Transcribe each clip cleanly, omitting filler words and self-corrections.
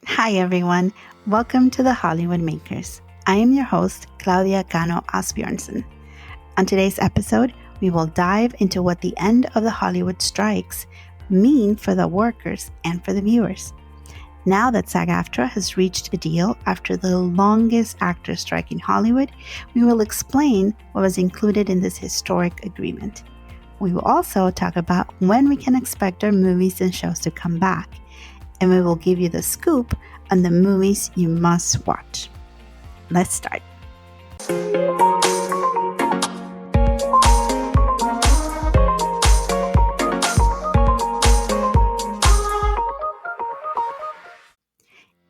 Hi everyone, welcome to the Hollywood Makers. I am your host, Claudia Cano-Asbjornsen. On today's episode, we will dive into what the end of the Hollywood strikes mean for the workers and for the viewers. Now that SAG-AFTRA has reached a deal after the longest actors strike in Hollywood, we will explain what was included in this historic agreement. We will also talk about when we can expect our movies and shows to come back, and we will give you the scoop on the movies you must watch. Let's start.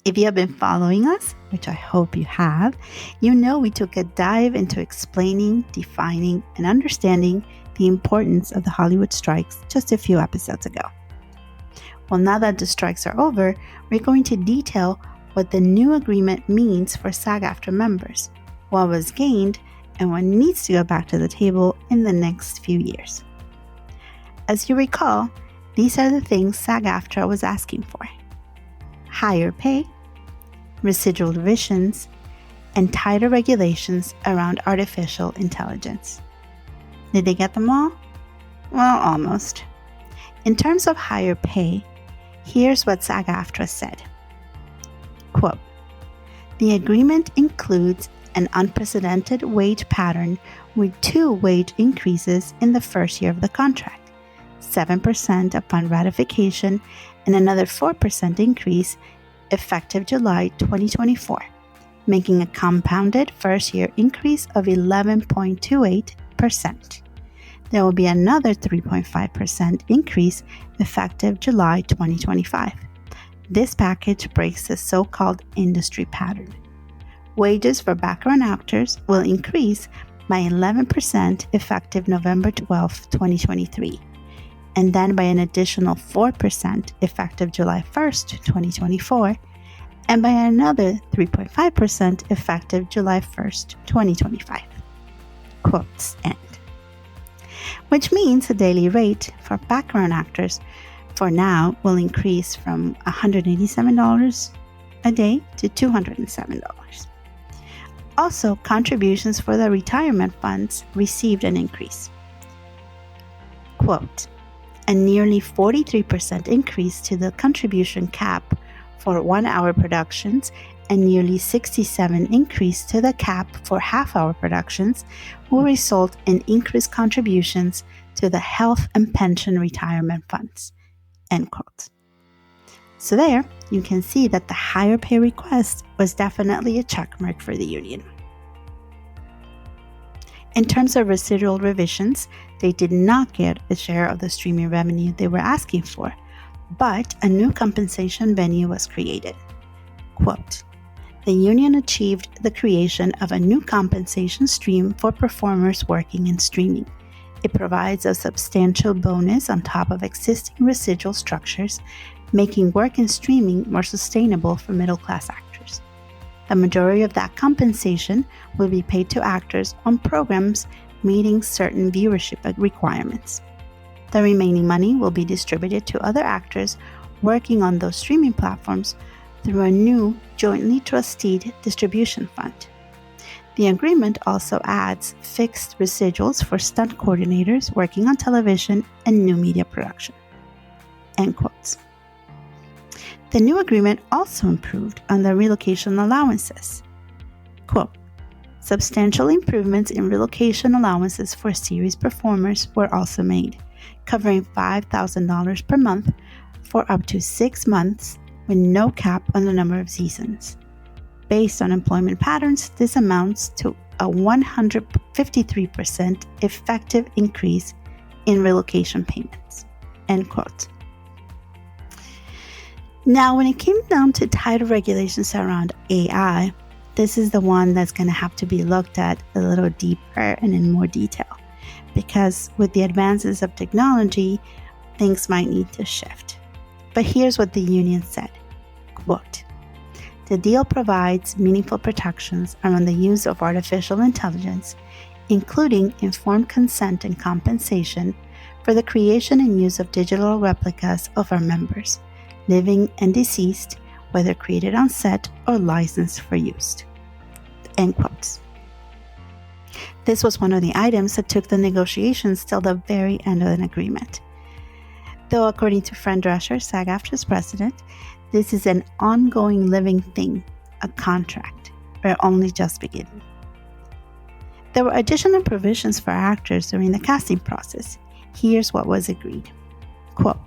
If you have been following us, which I hope you have, you know we took a dive into explaining, defining, and understanding the importance of the Hollywood strikes just a few episodes ago. Well, now that the strikes are over, we're going to detail what the new agreement means for SAG-AFTRA members, what was gained, and what needs to go back to the table in the next few years. As you recall, these are the things SAG-AFTRA was asking for: higher pay, residual revisions, and tighter regulations around artificial intelligence. Did they get them all? Well, almost. In terms of higher pay, here's what SAG-AFTRA said. Quote, "The agreement includes an unprecedented wage pattern with 2 wage increases in the first year of the contract, 7% upon ratification and another 4% increase effective July 2024, making a compounded first-year increase of 11.28%. There will be another 3.5% increase effective July 2025. This package breaks the so-called industry pattern. Wages for background actors will increase by 11% effective November 12, 2023, and then by an additional 4% effective July 1st, 2024, and by another 3.5% effective July 1st, 2025. Quotes end. Which means the daily rate for background actors for now will increase from $187 a day to $207. Also, contributions for the retirement funds received an increase. Quote, "A nearly 43% increase to the contribution cap for 1-hour productions and nearly 67% increase to the cap for half-hour productions will result in increased contributions to the health and pension retirement funds." End quote. So there, you can see that the higher pay request was definitely a checkmark for the union. In terms of residual revisions, they did not get a share of the streaming revenue they were asking for, but a new compensation venue was created. Quote, "The union achieved the creation of a new compensation stream for performers working in streaming. It provides a substantial bonus on top of existing residual structures, making work in streaming more sustainable for middle-class actors. The majority of that compensation will be paid to actors on programs meeting certain viewership requirements. The remaining money will be distributed to other actors working on those streaming platforms through a new jointly trusteed distribution fund. The agreement also adds fixed residuals for stunt coordinators working on television and new media production." End quotes. The new agreement also improved on the relocation allowances. Quote, "Substantial improvements in relocation allowances for series performers were also made, covering $5,000 per month for up to 6 months with no cap on the number of seasons. Based on employment patterns, this amounts to a 153% effective increase in relocation payments." End quote. Now, when it came down to tighter regulations around AI, this is the one that's going to have to be looked at a little deeper and in more detail, because with the advances of technology, things might need to shift. But here's what the union said. Quote, "The deal provides meaningful protections around the use of artificial intelligence, including informed consent and compensation for the creation and use of digital replicas of our members, living and deceased, whether created on set or licensed for use. End quotes. This was one of the items that took the negotiations till the very end of an agreement. Though according to Fran Drescher, SAG-AFTRA's president, this is an ongoing living thing, a contract. We're only just beginning. There were additional provisions for actors during the casting process. Here's what was agreed. Quote,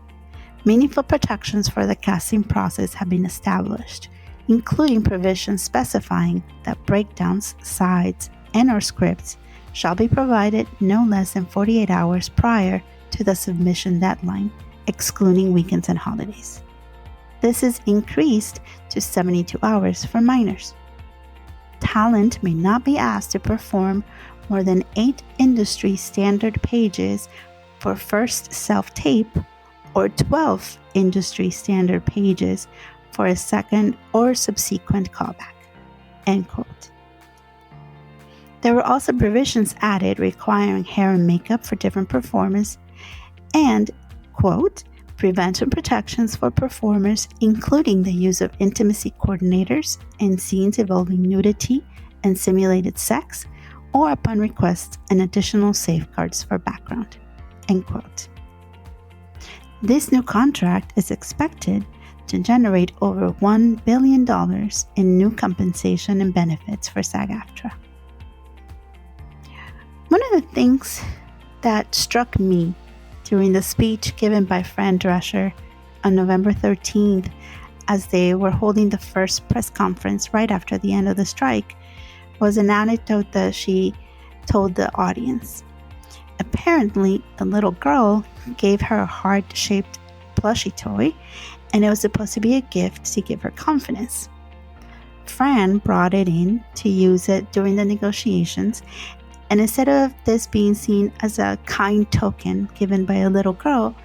meaningful protections for the casting process have been established, including provisions specifying that breakdowns, sides, and/or scripts shall be provided no less than 48 hours prior to the submission deadline, excluding weekends and holidays. This is increased to 72 hours for minors. Talent may not be asked to perform more than 8 industry standard pages for first self-tape or 12 industry standard pages for a second or subsequent callback. End quote. There were also provisions added requiring hair and makeup for different performers and, quote, prevention protections for performers, including the use of intimacy coordinators in scenes involving nudity and simulated sex, or upon request, and additional safeguards for background. End quote. This new contract is expected to generate over $1 billion in new compensation and benefits for SAG-AFTRA. One of the things that struck me during the speech given by Fran Drescher on November 13th, as they were holding the first press conference right after the end of the strike, was an anecdote that she told the audience. Apparently, the little girl gave her a heart-shaped plushie toy, and it was supposed to be a gift to give her confidence. Fran brought it in to use it during the negotiations, and instead of this being seen as a kind token given by a little girl,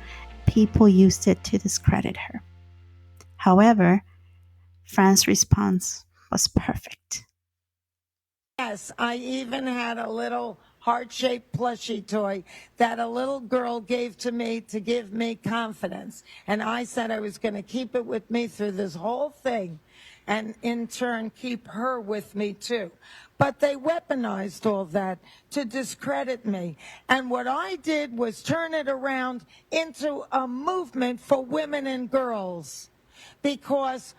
people used it to discredit her. However, Fran's response was perfect. Yes, I even had a little heart-shaped plushie toy that a little girl gave to me to give me confidence. And I said I was going to keep it with me through this whole thing and in turn keep her with me too. But they weaponized all that to discredit me. And what I did was turn it around into a movement for women and girls, because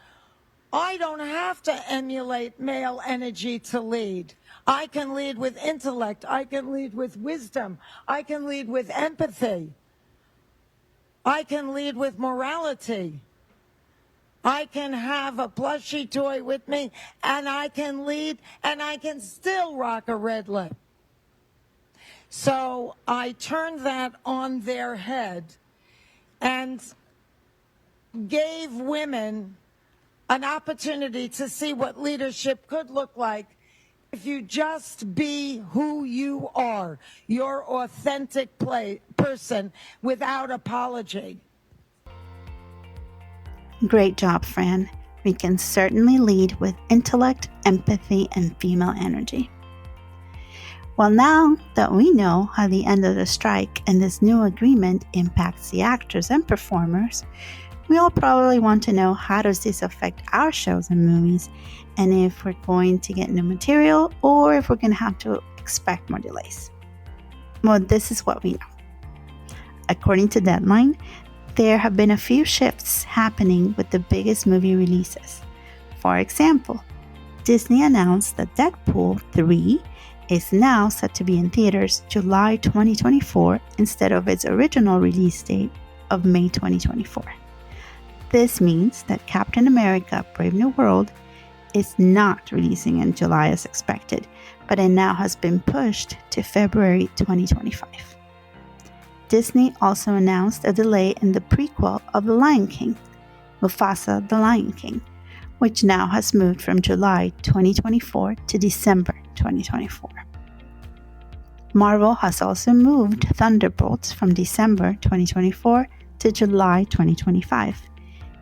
I don't have to emulate male energy to lead. I can lead with intellect. I can lead with wisdom. I can lead with empathy. I can lead with morality. I can have a plushie toy with me, and I can lead, and I can still rock a red lip. So I turned that on their head and gave women an opportunity to see what leadership could look like if you just be who you are, your authentic person, without apology. Great job, Fran. We can certainly lead with intellect, empathy, and female energy. Well, now that we know how the end of the strike and this new agreement impacts the actors and performers, we all probably want to know, how does this affect our shows and movies, and if we're going to get new material or if we're going to have to expect more delays. Well, this is what we know. According to Deadline, there have been a few shifts happening with the biggest movie releases. For example, Disney announced that Deadpool 3 is now set to be in theaters July 2024 instead of its original release date of May 2024. This means that Captain America: Brave New World is not releasing in July as expected, but it now has been pushed to February 2025. Disney also announced a delay in the prequel of The Lion King, Mufasa: The Lion King, which now has moved from July 2024 to December 2024. Marvel has also moved Thunderbolts from December 2024 to July 2025,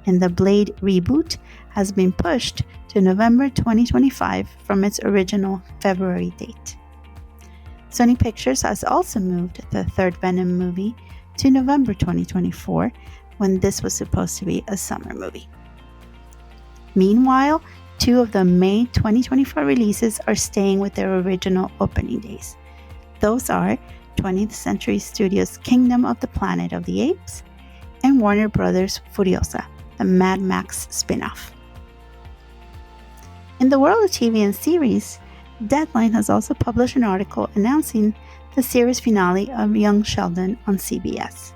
and the Blade reboot has been pushed to November 2025 from its original February date. Sony Pictures has also moved the third Venom movie to November 2024, when this was supposed to be a summer movie. Meanwhile, 2 of the May 2024 releases are staying with their original opening days. Those are 20th Century Studios' Kingdom of the Planet of the Apes and Warner Bros. Furiosa, the Mad Max spin-off. In the world of TV and series, Deadline has also published an article announcing the series finale of Young Sheldon on CBS.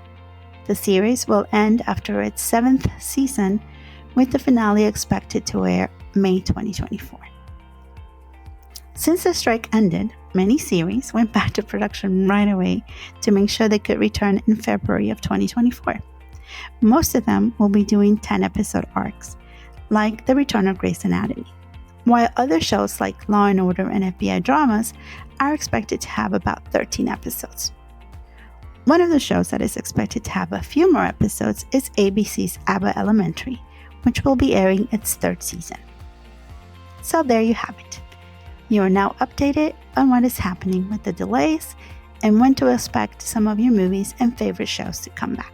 The series will end after its 7th season, with the finale expected to air May 2024. Since the strike ended, many series went back to production right away to make sure they could return in February of 2024. Most of them will be doing 10-episode arcs, like the return of Grey's Anatomy, while other shows like Law & Order and FBI dramas are expected to have about 13 episodes. One of the shows that is expected to have a few more episodes is ABC's Abbott Elementary, which will be airing its 3rd season. So there you have it. You are now updated on what is happening with the delays and when to expect some of your movies and favorite shows to come back.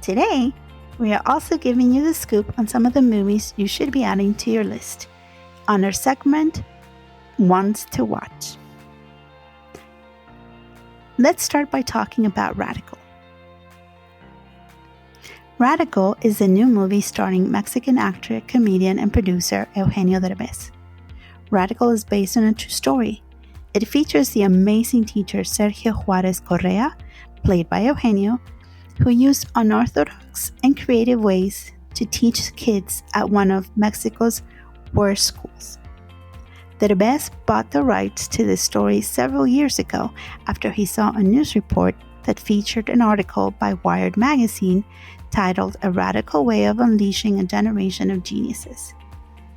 Today, we are also giving you the scoop on some of the movies you should be adding to your list on our segment, Ones to Watch. Let's start by talking about Radical. Radical is a new movie starring Mexican actor, comedian, and producer Eugenio Derbez. Radical is based on a true story. It features the amazing teacher Sergio Juarez Correa, played by Eugenio, who used unorthodox and creative ways to teach kids at one of Mexico's worst schools. Derbez bought the rights to this story several years ago after he saw a news report that featured an article by Wired magazine titled A Radical Way of Unleashing a Generation of Geniuses,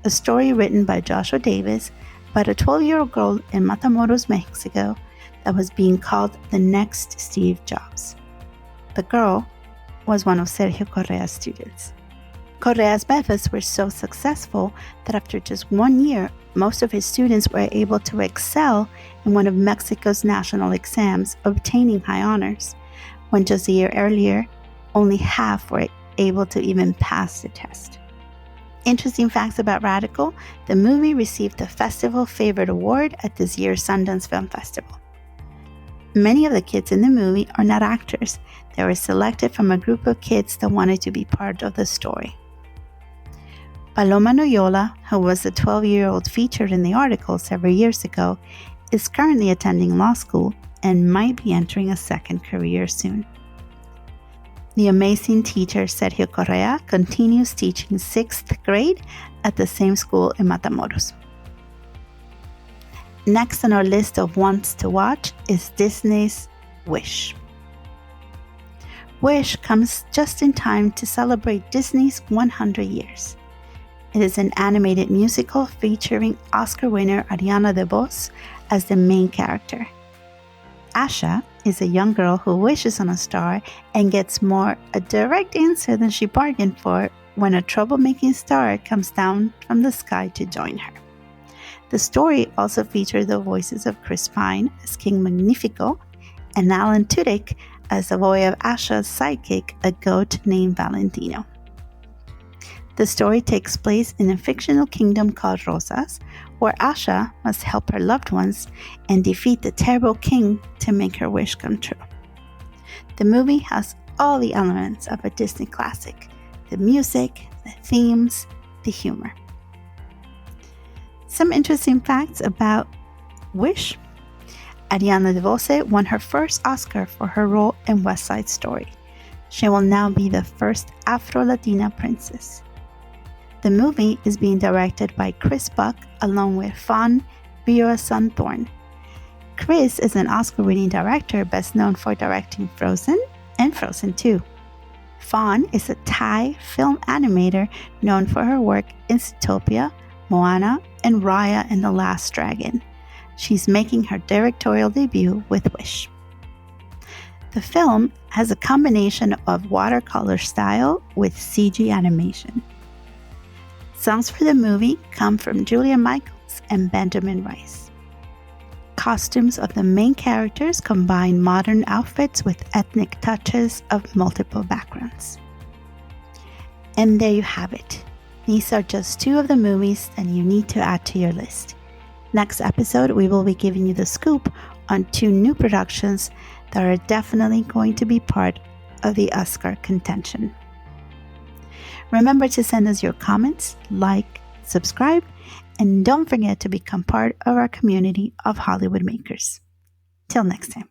a story written by Joshua Davis about a 12-year-old girl in Matamoros, Mexico, that was being called the next Steve Jobs. The girl was one of Sergio Correa's students. Correa's methods were so successful that after just 1 year, most of his students were able to excel in one of Mexico's national exams, obtaining high honors, when just a year earlier, only half were able to even pass the test. Interesting facts about Radical: the movie received the Festival Favorite Award at this year's Sundance Film Festival. Many of the kids in the movie are not actors. They were selected from a group of kids that wanted to be part of the story. Paloma Noyola, who was the 12-year-old featured in the article several years ago, is currently attending law school and might be entering a second career soon. The amazing teacher Sergio Correa continues teaching 6th grade at the same school in Matamoros. Next on our list of ones to watch is Disney's Wish. Wish comes just in time to celebrate Disney's 100 years. It is an animated musical featuring Oscar winner Ariana DeBose as the main character. Asha is a young girl who wishes on a star and gets more a direct answer than she bargained for when a troublemaking star comes down from the sky to join her. The story also features the voices of Chris Pine as King Magnifico and Alan Tudyk as the boy of Asha's sidekick, a goat named Valentino. The story takes place in a fictional kingdom called Rosas, where Asha must help her loved ones and defeat the terrible king to make her wish come true. The movie has all the elements of a Disney classic: the music, the themes, the humor. Some interesting facts about Wish: Ariana DeBose won her first Oscar for her role in West Side Story. She will now be the first Afro-Latina princess. The movie is being directed by Chris Buck along with Fawn Veerasunthorn. Chris is an Oscar-winning director best known for directing Frozen and Frozen 2. Fawn is a Thai film animator known for her work in Zootopia, Moana, and Raya and the Last Dragon. She's making her directorial debut with Wish. The film has a combination of watercolor style with CG animation. Songs for the movie come from Julia Michaels and Benjamin Rice. Costumes of the main characters combine modern outfits with ethnic touches of multiple backgrounds. And there you have it. These are just 2 of the movies that you need to add to your list. Next episode, we will be giving you the scoop on 2 new productions that are definitely going to be part of the Oscar contention. Remember to send us your comments, like, subscribe, and don't forget to become part of our community of Hollywood Makers. Till next time.